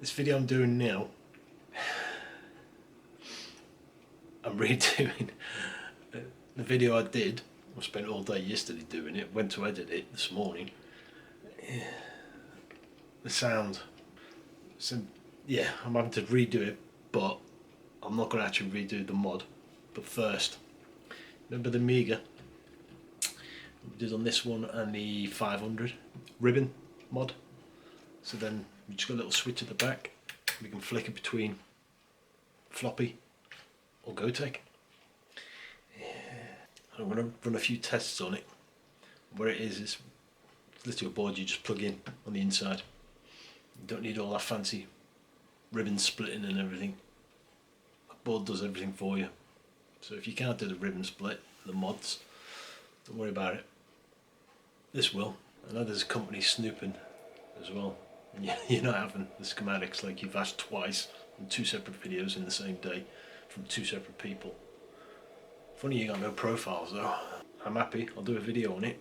This video I'm doing now, I'm redoing the video I did. I spent all day yesterday doing it, went to edit it this morning. The sound, so yeah, I'm having to redo it, but I'm not going to actually redo the mod. But first, remember the Amiga? We did on this one and the 500 ribbon mod. So then we just got a little switch at the back. We can flick it between floppy or Gotek. I'm going to run a few tests on it. Where it is literally a board you just plug in on the inside. You don't need all that fancy ribbon splitting and everything. The board does everything for you. So if you can't do the ribbon split, the mods, don't worry about it. This will. I know there's a company snooping as well. And you're not having the schematics like you've asked twice in 2 separate videos in the same day from 2 separate people. Funny you got no profiles though. I'm happy, I'll do a video on it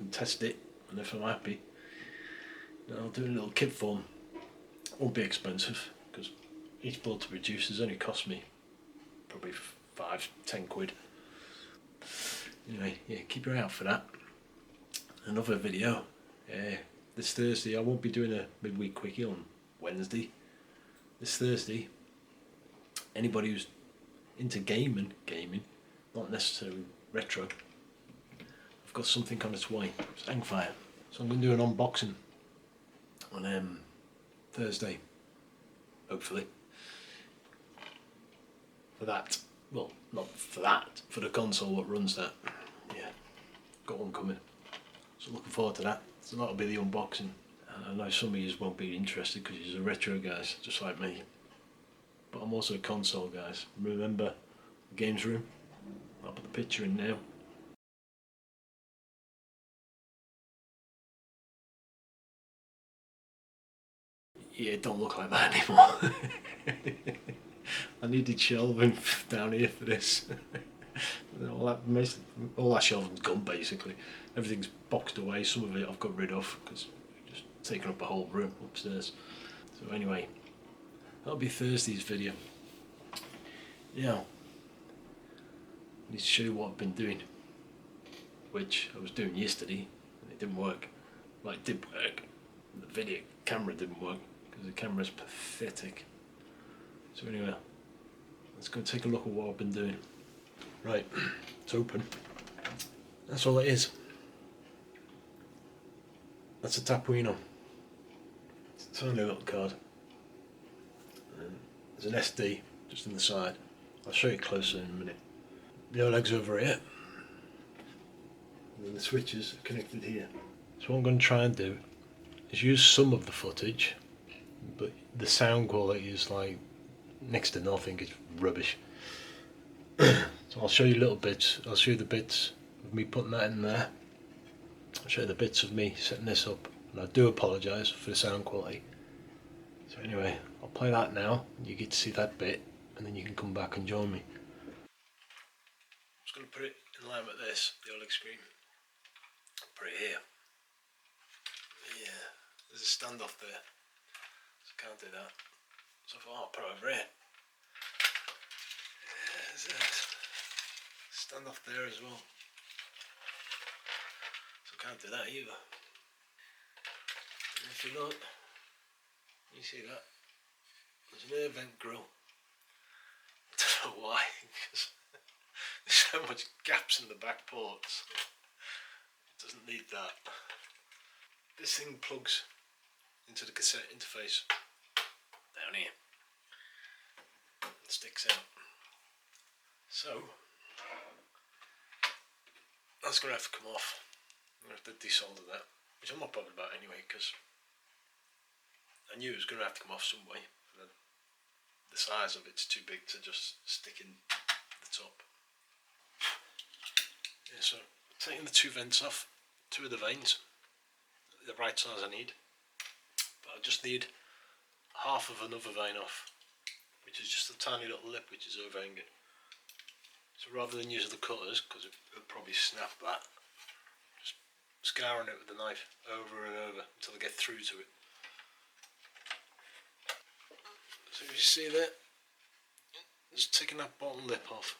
and test it, and if I'm happy then I'll do a little kit form. Won't be expensive because each board to produce has only cost me probably 5-10 quid. Anyway, yeah, keep your eye out for that. Another video this Thursday. I won't be doing a midweek quickie on Wednesday. This Thursday, anybody who's into gaming, not necessarily retro, I've got something on its way. It's Angfire. So I'm going to do an unboxing on Thursday, hopefully. For that, well, not for that, for the console that runs that. Yeah, got one coming. So looking forward to that. So that'll be the unboxing. And I know some of you won't be interested because you're retro guys, just like me. But I'm also a console guys. Remember the games room? I'll put the picture in now. Yeah, it don't look like that anymore. I needed shelving down here for this. all that shelving's gone basically. Everything's boxed away. Some of it I've got rid of because it's just taken up a whole room upstairs. So anyway, that'll be Thursday's video. Yeah, I need to show you what I've been doing, which I was doing yesterday and it didn't work. Well, it did work. The video camera didn't work because the camera's pathetic. So anyway, let's go take a look at what I've been doing. Right, it's open. That's all it is. That's a Tapuino. It's a tiny little card. And there's an SD just on the side. I'll show you closer in a minute. The OLED's over here. And then the switches are connected here. So what I'm going to try and do is use some of the footage, but the sound quality is like next to nothing. It's rubbish. So I'll show you little bits. I'll show you the bits of me putting that in there. I'll show you the bits of me setting this up. And I do apologise for the sound quality. So anyway, I'll play that now. You get to see that bit, and then you can come back and join me. I'm just going to put it in line with this, the OLED screen. Put it here. Yeah, there's a standoff there, so I can't do that. So I thought, I'll put it over here. There's a standoff there as well. So I can't do that either. And if you look, you see that? There's an air vent grill. I don't know why, because there's so much gaps in the back ports. It doesn't need that. This thing plugs into the cassette interface down here. It sticks out. So that's going to have to come off. I'm going to have to desolder that, which I'm not bothered about anyway, because I knew it was going to have to come off some way. The size of it's too big to just stick in the top. Yeah, so taking the 2 vents off, 2 of the vanes, the right size I need, but I just need half of another vane off, which is just a tiny little lip which is overhanging. So rather than use the cutters, because it would probably snap that, just scouring it with the knife over and over until I get through to it. So if you see that, just taking that bottom lip off.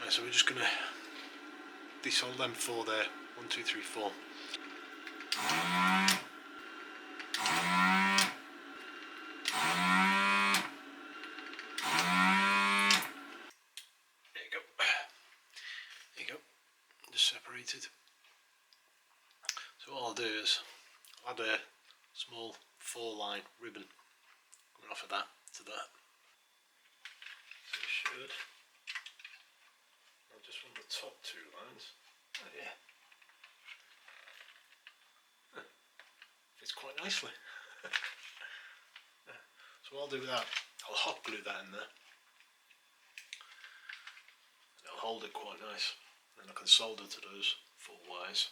Right, so we're just going to desolder them 4 there. 1, 2, 3, 4. There you go. There you go. Just separated. So what I'll do is add a small 4-line ribbon coming off of that to that. So you should. I'll just run the top 2 lines. Oh yeah. Fits quite nicely. So what I'll do with that, I'll hot glue that in there. And it'll hold it quite nice. And I can solder to those 4 wires.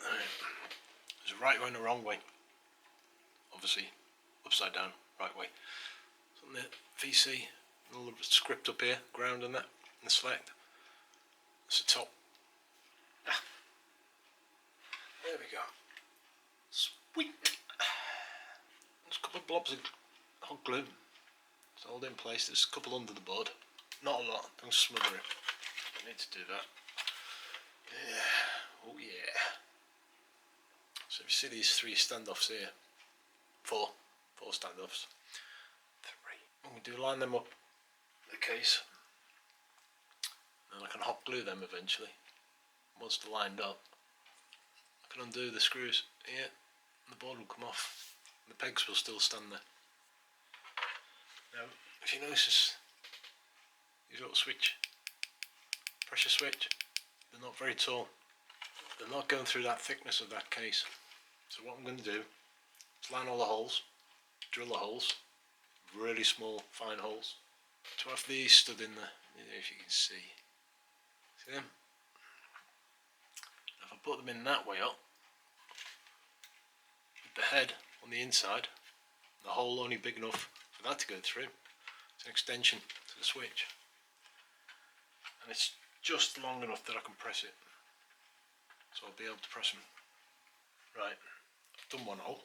Alright. There's a right way and a wrong way. Obviously, upside down, right way. So on the VC, a little script up here, ground and that, and select. That's the top. Ah. There we go. Sweet. There's a couple of blobs of hot glue. It's hold it in place. There's a couple under the board. Not a lot. Don't smother it. I need to do that. Yeah. Oh yeah. So if you see these 3 standoffs here, 4 standoffs. 3. I'm going to line them up the case. And I can hot glue them eventually. Once they're lined up, I can undo the screws here, and the board will come off. And the pegs will still stand there. Now, if you notice, these little pressure switch, they're not very tall. They're not going through that thickness of that case. So what I'm going to do is line all the holes, drill the holes, really small, fine holes. To have these stood in the, if you can see them? If I put them in that way up, with the head on the inside, the hole only big enough for that to go through, it's an extension to the switch. And it's just long enough that I can press it. So I'll be able to press them. Right, I've done one hole.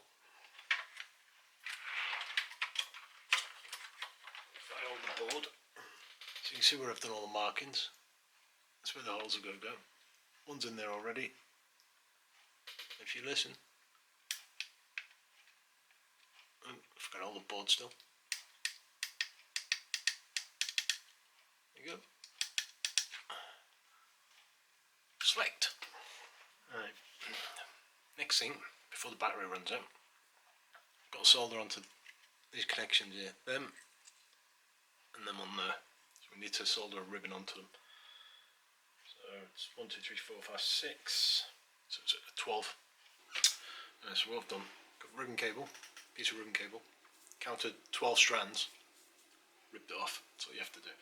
If I hold the board, so you can see where I've done all the markings. That's where the holes are going to go. One's in there already. If you listen, oh, I've got all the board still. There you go. Select. Right. Next thing, before the battery runs out, I've got to solder onto these connections here, them and them on there. So we need to solder a ribbon onto them. So it's 1, 2, 3, 4, 5, 6. So it's 12. So what I've done, got ribbon cable, piece of ribbon cable, counted 12 strands, ripped it off. That's all you have to do.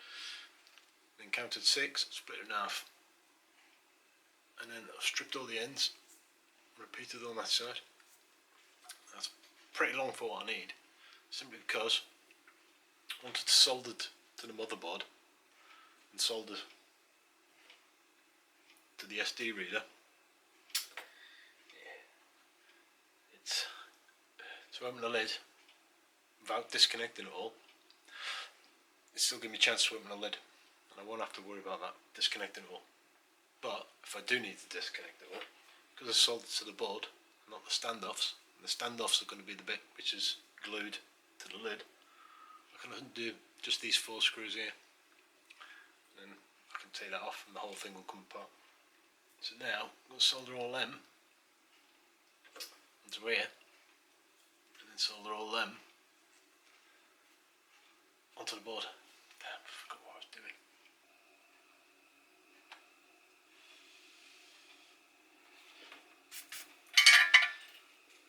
Then counted 6, split it in half. And then I've stripped all the ends, repeated on that side. That's pretty long for what I need, simply because I wanted to solder it to the motherboard and solder to the SD reader. It's to open the lid without disconnecting it all. It still gives me a chance to open the lid, and I won't have to worry about that disconnecting it all. But if I do need to disconnect it all, because it's soldered to the board, not the standoffs, and the standoffs are going to be the bit which is glued to the lid, I can undo just these 4 screws here, and then I can take that off and the whole thing will come apart. So now I'm going to solder all them onto here, and then solder all them onto the board. Damn, I forgot what I was doing.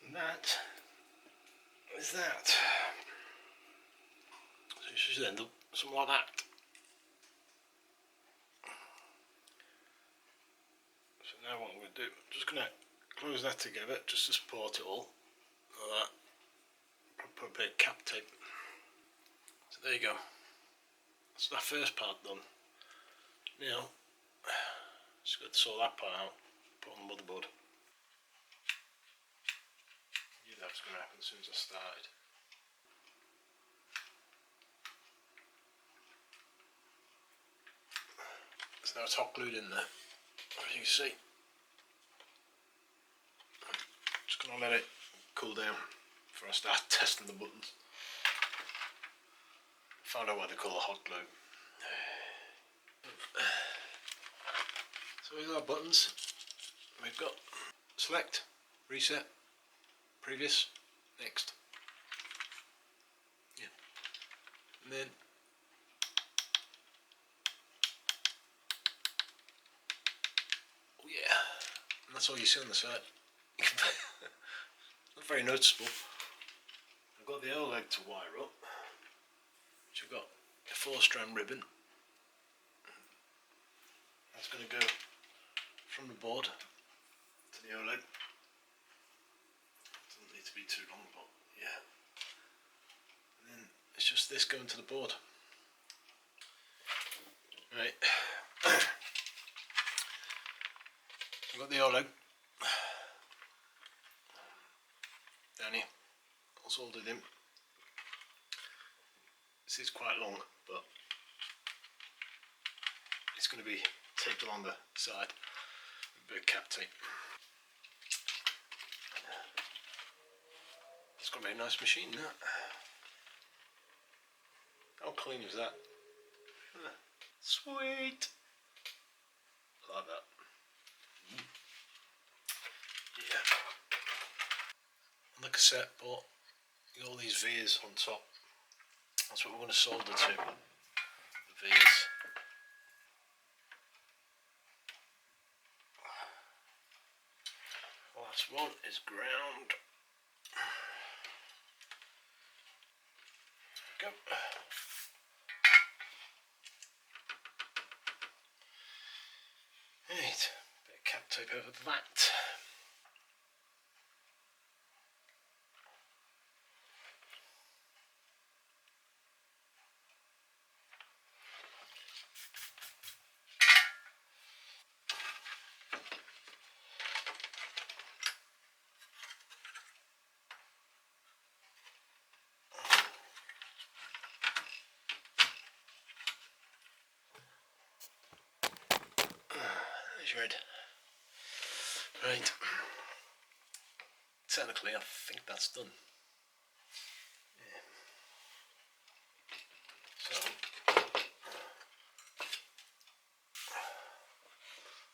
And that is that. So it should end up something like that. So now what I'm going to do, I'm just going to close that together just to support it all, like that. Put a bit of cap tape. So there you go. That's that first part done. Now, just got to sort that part out. put on the motherboard. Knew that was going to happen as soon as I started. So now it's hot glued in there, as you can see. I'm just going to let it cool down before I start testing the buttons. Found out why they call it hot glue. So here's our buttons. We've got select, reset, previous, next. Yeah. And then oh yeah, and that's all you see on the side. Not very noticeable. I've got the other leg to wire up, which I've got a 4-strand ribbon. That's going to go from the board to the OLED. Doesn't need to be too long, but yeah. And then it's just this going to the board. Right. I've got the OLED down here, all soldered in. This is quite long, but it's going to be taped along the side with a bit of cap tape. It's got a very nice machine, that. How clean is that? Sweet! I like that. Yeah. On the cassette port, you got all these vias on top. That's what we're going to solder to. The vias. Last one is ground. There we go. Right, bit of cap tape over that. There's your head. Right. Technically, I think that's done. Yeah. So,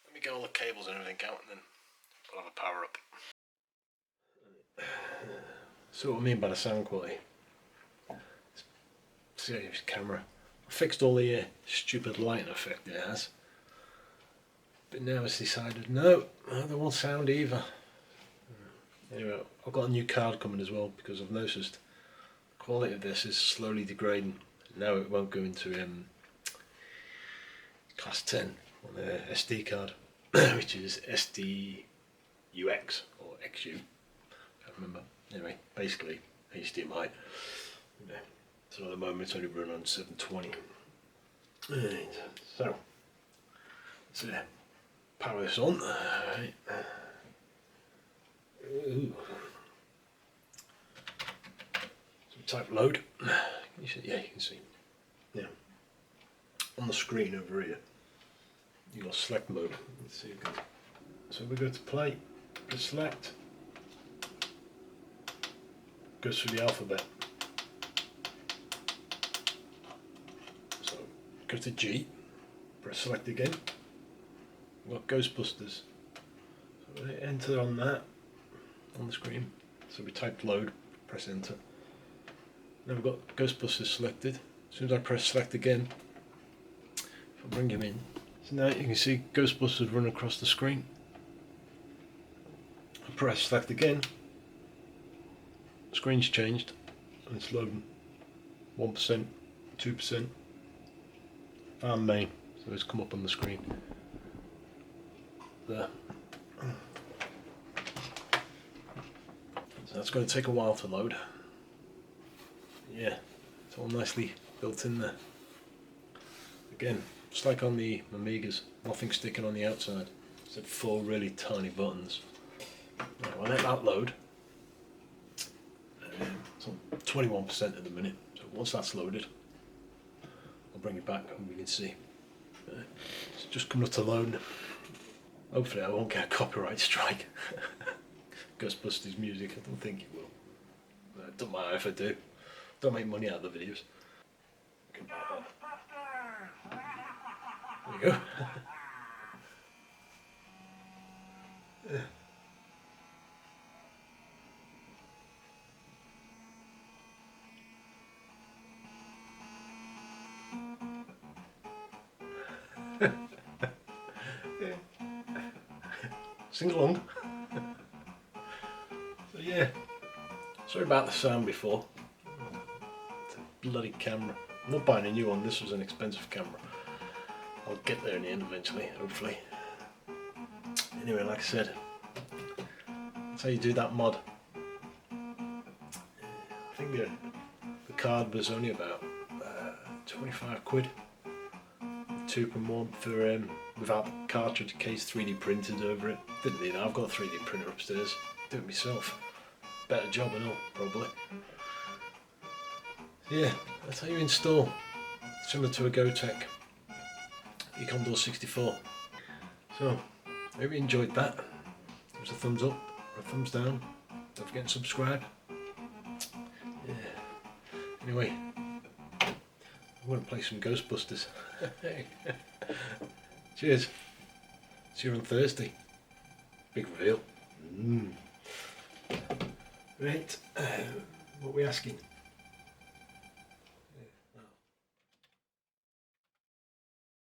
let me get all the cables and everything out, and then we'll have a power up. So what I mean by the sound quality. See this camera. I fixed all the stupid lighting effect it has. But now it's decided, no, I don't want sound either. Anyway, I've got a new card coming as well, because I've noticed the quality of this is slowly degrading. Now it won't go into class 10 on the SD card, which is SD UX or XU. I can't remember. Anyway, basically HDMI. So at the moment it's only running on 720. Right, so let's power this on. Right. Ooh. So type load. Yeah, you can see. Yeah. On the screen over here, you got select mode. Let's see again. So we go to play, go select, goes through the alphabet. So go to G, press select again. We've got Ghostbusters. So we enter on that on the screen. So we typed load, press enter. Now we've got Ghostbusters selected. As soon as I press select again, if I bring him in, so now you can see Ghostbusters run across the screen. I press select again, screen's changed and it's loading. 1%, 2%, and main, so it's come up on the screen. There. So that's going to take a while to load. Yeah, it's all nicely built in there. Again, just like on the Amigas, nothing sticking on the outside. So 4 really tiny buttons. Right, I'll let that load. It's on 21% at the minute. So once that's loaded, I'll bring it back and we can see. It's just coming up to load. Hopefully I won't get a copyright strike. Ghostbusters music, I don't think it will. It doesn't matter if I do. Don't make money out of the videos. There you go. Sing along. So yeah, sorry about the sound before. It's a bloody camera. I'm not buying a new one, this was an expensive camera. I'll get there in the end eventually, hopefully. Anyway, like I said, that's how you do that mod. I think the card was only about 25 quid. 2.1 for without the cartridge case 3D printed over it. Didn't need that, I've got a 3D printer upstairs. Do it myself. Better job and all, probably. Yeah, that's how you install. Similar to a Gotek, your Commodore 64. So, hope you enjoyed that. Give us a thumbs up or a thumbs down. Don't forget to subscribe. Yeah. Anyway, I'm going to play some Ghostbusters. Cheers. See you on Thursday. Big reveal. Right, what are we asking?